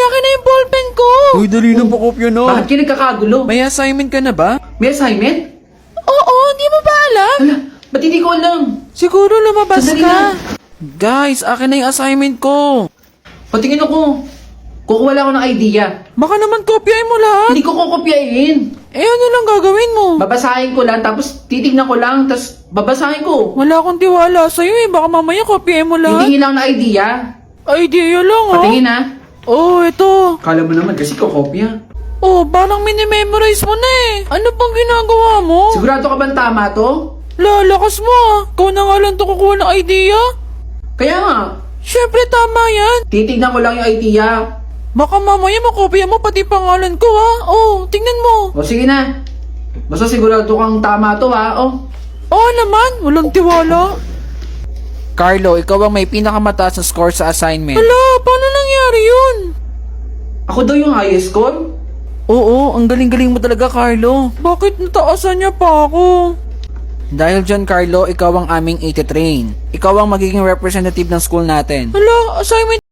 akin na yung ballpen ko! Uy, dali na pakopya na. Bakit kayo nagkakagulo? May assignment ka na ba? May assignment? Oo, hindi mo ba alam? Hala, ba't hindi ko alam? Siguro lumabas Sandali ka. na. Guys, akin na yung assignment ko. Patingin ako. Kukuha lang ako ng idea. Baka naman kopyahin mo lahat. Hindi ko kukopyahin. Eh, ano lang gagawin mo? Babasahin ko lang, tapos titignan ko lang, tapos babasahin ko. Wala akong tiwala sa'yo eh. Baka mamaya kopyahin mo lahat. Hindi lang na idea. Idea lang oh. Patingin ha. Oh, ito. Kala mo naman kasi kukopya. Oh, parang minimemorize mo na eh. Ano pang ginagawa mo? Sigurado ka bang tama to? Lalakas mo ah. Ikaw na nga lang to kukuha ng idea. Kaya nga, Siyempre tama yan. titignan ko lang yung idea. Baka mamaya makopya mo pati pangalan ko ha. Oh, tingnan mo. O sige na. Basta sigurado kang tama to ha. Oh. Oo naman, walang tiwala. Carlo, ikaw ang may pinakamataas na score sa assignment. Hala, paano nangyari yun? Ako daw yung highest score? Oo, ang galing-galing mo talaga, Carlo. Bakit nataasan niya pa ako? Dahil dyan, Carlo, ikaw ang aming iti-train. Ikaw ang magiging representative ng school natin. Hala, assignment.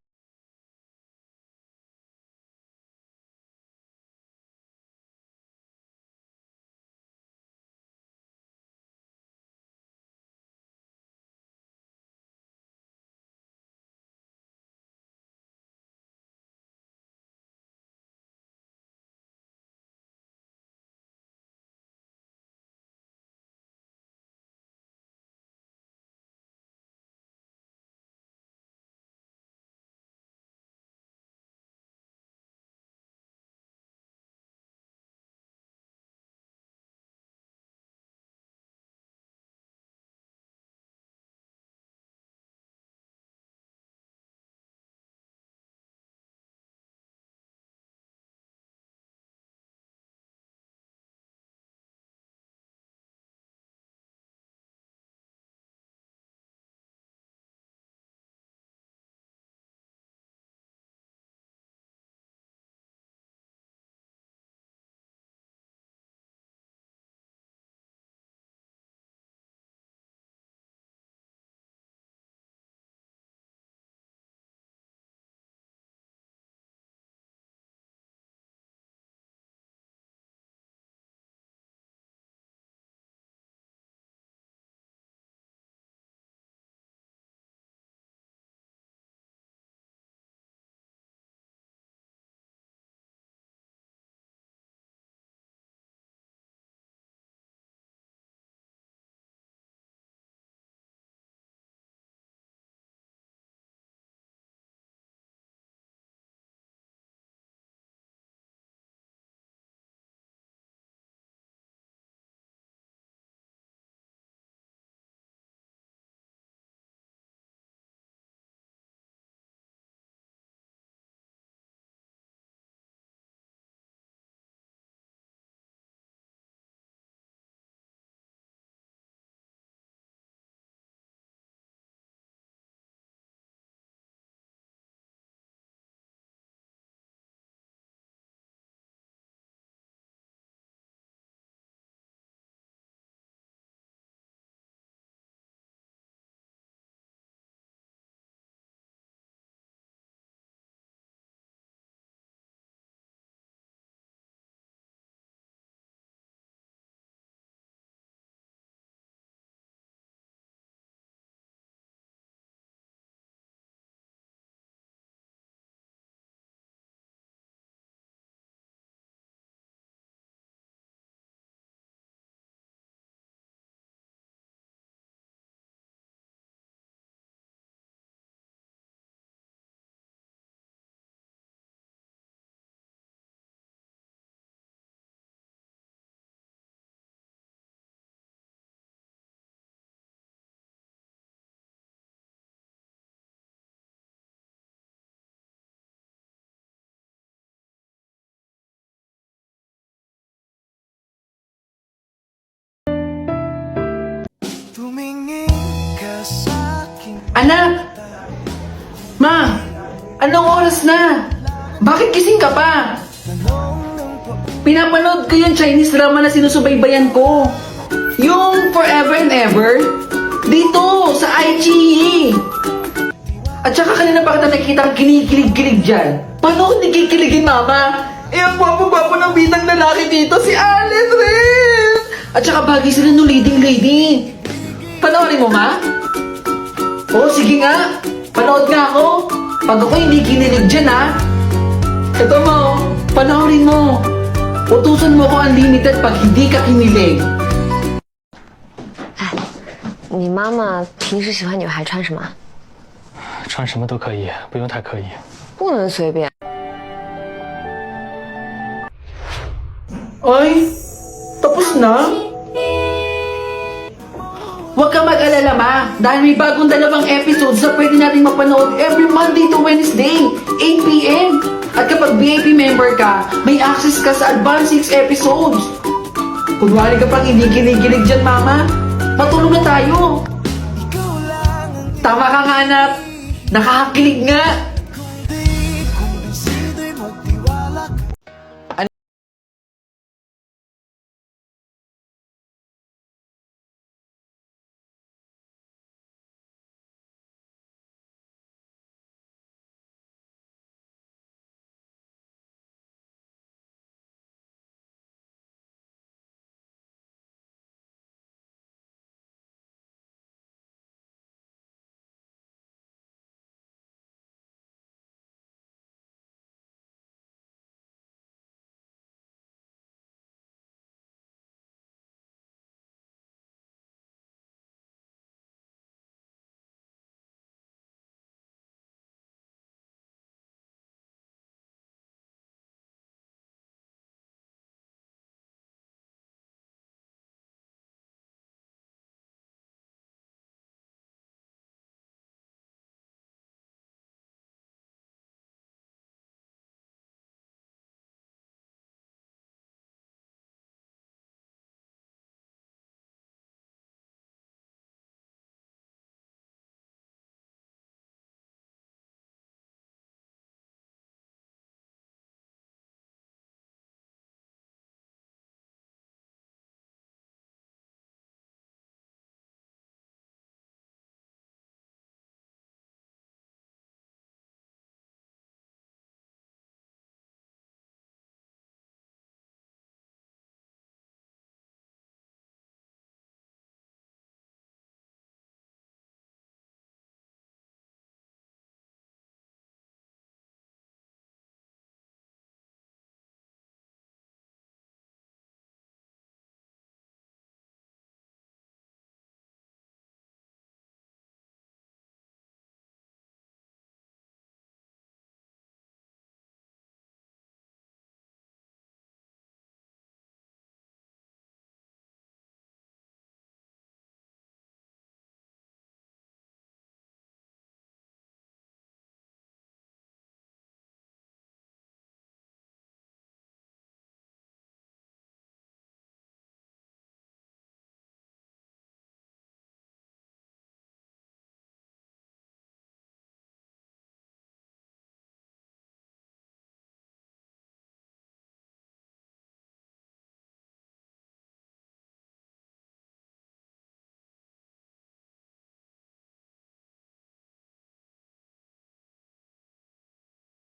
Anak! Ma! Anong oras na? Bakit gising ka pa? Pinapanood ko yung Chinese drama na sinusubaybayan ko. Yung Forever and Ever. Dito, sa iQIYI. At saka kanina pa kita nakikita kang kinikilig-kilig dyan. Paano kung hindi kikiligin, Mama? Eh, ang gwapo-gwapo ng bitang lalaki dito, si Allen rin! At saka bagay sila no leading lady. Panoorin mo, Ma? Oo, sige nga. Panood nga ako. Pag ako hindi kinilig dyan, ha? Ito mo, panoorin mo. Utusan mo ko unlimited pag hindi ka kinilig. 你妈妈平时喜欢女孩穿什么？穿什么都可以，不用太刻意。不能随便。 Ay, tapos na? Huwag ka mag-alala, Ma. Dahil may bagong 2 episodes na pwede natin mapanood every Monday to Wednesday, 8 p.m. At kapag VIP member ka, may access ka sa advanced 6 episodes. Kung wari ka pang hindi kinikilig dyan, Mama, matulog na tayo. Tama ka nga, anak. Nakakakilig nga.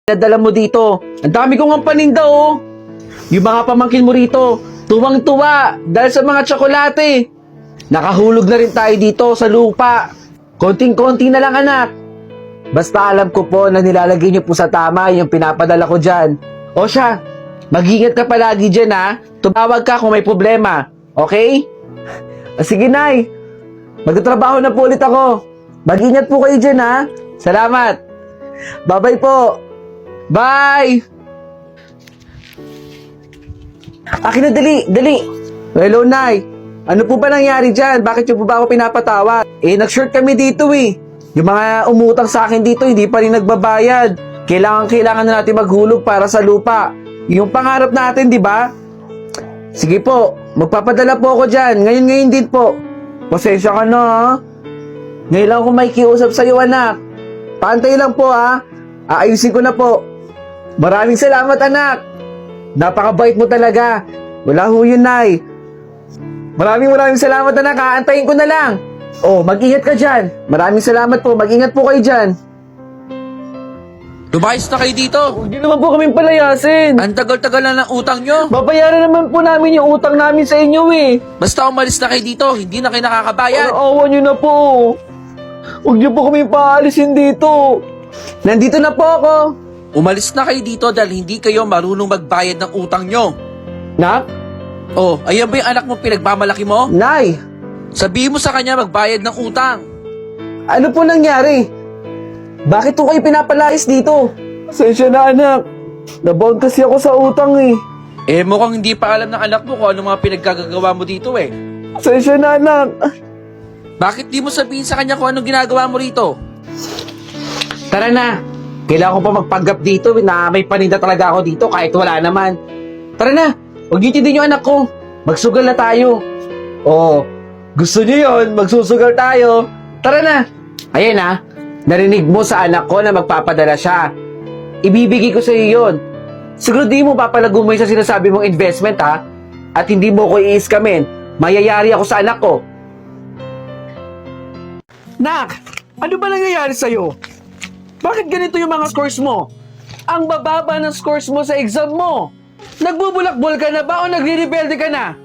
Nadala mo dito. Ang dami kong ang paninda, oh. Yung mga pamangkin mo rito, tuwang-tuwa dahil sa mga tsokolate. Nakahulog na rin tayo dito sa lupa. Konting-konti na lang, anak. Basta alam ko po na nilalagay niyo po sa tama yung pinapadala ko dyan. O siya, mag-ingat ka palagi dyan, ha. Tumawag ka kung may problema. Okay? Sige, Nay. Magtatrabaho na po ulit ako. Mag-ingat po kayo dyan, ha. Salamat. Bye-bye po. Bye! Akin na, dali. Hello, Nay. Ano po ba nangyari dyan? Bakit yung po ba ako pinapatawad? Eh, nag-short kami dito eh. Yung mga umutang sa akin dito, hindi pa rin nagbabayad. Kailangan na natin maghulog para sa lupa. Yung pangarap natin, di ba? Sige po, magpapadala po ako dyan. Ngayon din po. Pasensya ka na, ha? Ngayon lang ako may kiusap sa'yo, anak. Pantay lang po, ha? Aayusin ko na po. Maraming salamat, anak. Napakabait mo talaga. Wala ho yun, Nay. Maraming salamat, anak. Aantayin ko na lang. Oh, mag-ingat ka dyan. Maraming salamat po. Mag-ingat po kayo dyan. Lumayas na kayo dito. Huwag niyo naman po kaming palayasin. Ang tagal-tagal na ng utang nyo. Babayaran naman po namin yung utang namin sa inyo eh. Basta umalis na kayo dito, hindi na kayo nakakabayad. Awa niyo na po. Huwag niyo po kaming paalisin dito. Nandito na po ako. Umalis na kayo dito dahil hindi kayo marunong magbayad ng utang nyo. Nak? Oh, ayan ba yung anak mo pinagmamalaki mo? Nay! Sabihin mo sa kanya magbayad ng utang. Ano po nangyari? Bakit po kayo pinapalayas dito? Sensya na anak. Nabound kasi ako sa utang eh. Eh mukhang hindi pa alam ng anak mo kung ano mga pinaggagawa mo dito eh. Sensya na anak. Bakit di mo sabihin sa kanya kung anong ginagawa mo rito? Tara na. Kailangan ko pa magpanggap dito na may paninda talaga ako dito kahit wala naman. Tara na. Huwag niyo tindin yung anak ko. Magsugal na tayo. Oo. Gusto niyo yun? Magsusugal tayo. Tara na. Ayan na. Narinig mo sa anak ko na magpapadala siya. Ibibigay ko sa iyo yun. Siguro di mo papalago mo yung sa sinasabi mong investment ha? At hindi mo ko i-iskamin. Mayayari ako sa anak ko. Nak! Ano ba nangyayari sa'yo? Bakit ganito yung mga scores mo? Ang bababa ng scores mo sa exam mo. Nagbubulakbol ka na ba o nagre-rebelde ka na?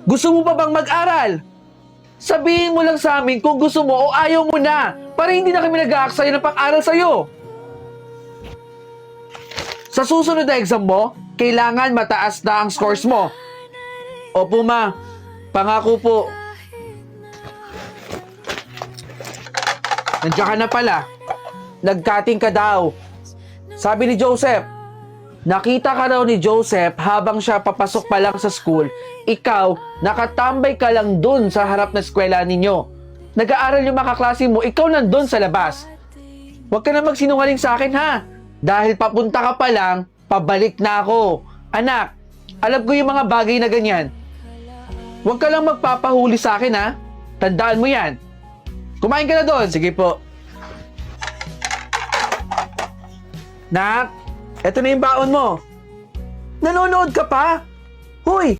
Gusto mo pa bang mag-aral? Sabihin mo lang sa amin kung gusto mo o ayaw mo na para hindi na kami nag-aaksaya ng pag-aral sa'yo. Sa susunod na exam mo, kailangan mataas na ang scores mo. Opo ma, pangako po. Nandiyan ka na pala. Nag-cutting ka daw. Sabi ni Joseph, nakita ka raw ni Joseph habang siya papasok pa lang sa school, ikaw, nakatambay ka lang dun sa harap na eskwela ninyo. Nag-aaral yung mga kaklase mo, ikaw nandun sa labas. Huwag ka na magsinungaling sa akin ha. Dahil papunta ka pa lang, pabalik na ako. Anak, alam ko yung mga bagay na ganyan. Huwag ka lang magpapahuli sa akin ha. Tandaan mo yan. Kumain ka na doon. Sige po. Nak, eto na yung baon mo. Nanonood ka pa? Hoy!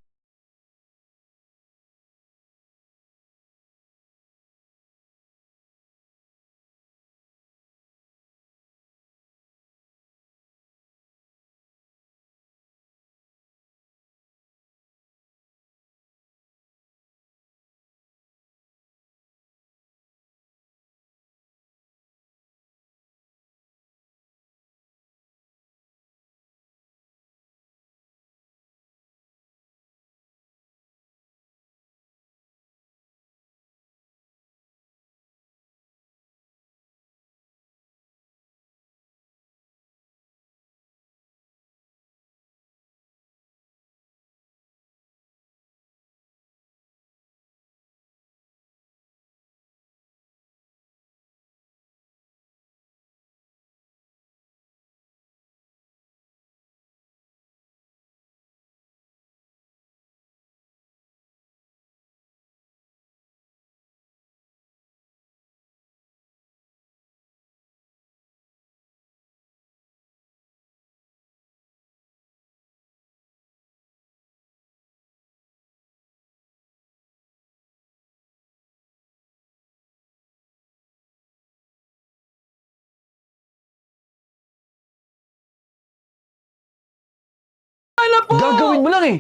Gagawin mo lang eh.